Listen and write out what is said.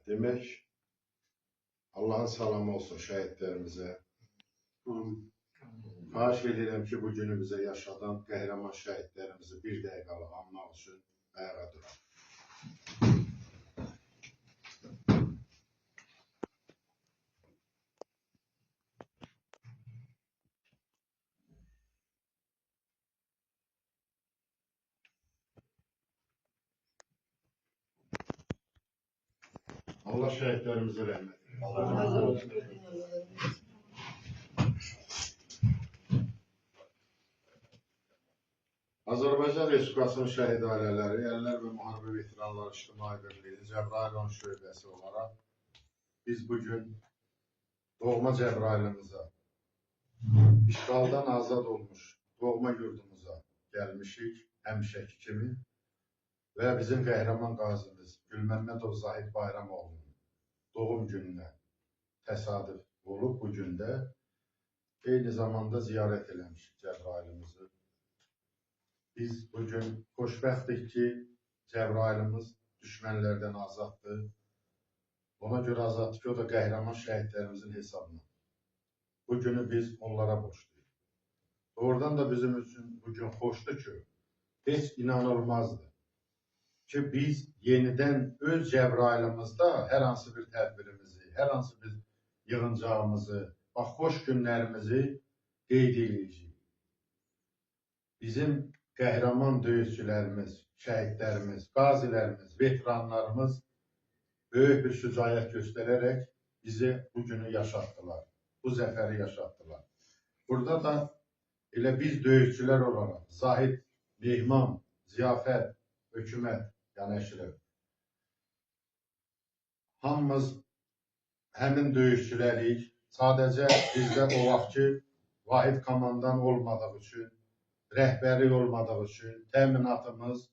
demək, Allah'ın salamı olsun şəhidlərimizə. Xahiş edirəm ki, bu günü bizə yaşadan qəhrəman şəhidlərimizi bir dəqiqəlik anmaq üçün ayağa duraq. Allah şəhidlərimizə rəhmət eylesin. Azərbaycan Respublikasının şəhid ailələri, ərlər və müharibə veteranları İctimai Birliyi Cəbrayılın şöbəsi olaraq biz bugün doğma Cəbrayılımıza, işğaldan azad olmuş doğma yurdumuza gəlmişik həmişəki kimi və bizim qəhrəman qazimiz Gülməmmədov Zahid Bayramoğlu'nun doğum gününə təsadüf olub bu gündə eyni zamanda ziyarət eləmişik Cəbrayılımızı. Biz bugün xoşbəxtdik ki, Cəbrayılımız düşmənlərdən azaddır. Ona görə azaddır ki, o da qəhrəman şəhidlərimizin hesabına. Bu günü biz onlara borçluyuz. Doğrudan da bizim üçün bugün xoşdur ki, heç inanılmazdır ki, biz yenidən öz Cəbrayılımızda hər hansı bir tədbirimizi, hər hansı bir yığıncağımızı, xoş günlərimizi qeyd edəcəyik. Bizim qəhrəman döyüşçülərimiz, şəhidlərimiz, qazilərimiz, veteranlarımız böyük bir şücaət göstərərək bizi bu günü yaşatdılar, bu zəfəri yaşatdılar. Burada da elə biz döyüşçülər olaraq Zahid, Mehman, Ziyafət, Hökumət, yəni Əşrəf, hamımız həmin döyüşçülərik. Sadəcə bizdə o vaxt ki, vahid komandan olmadığı üçün, rəhbəri olmadığı üçün təminatımız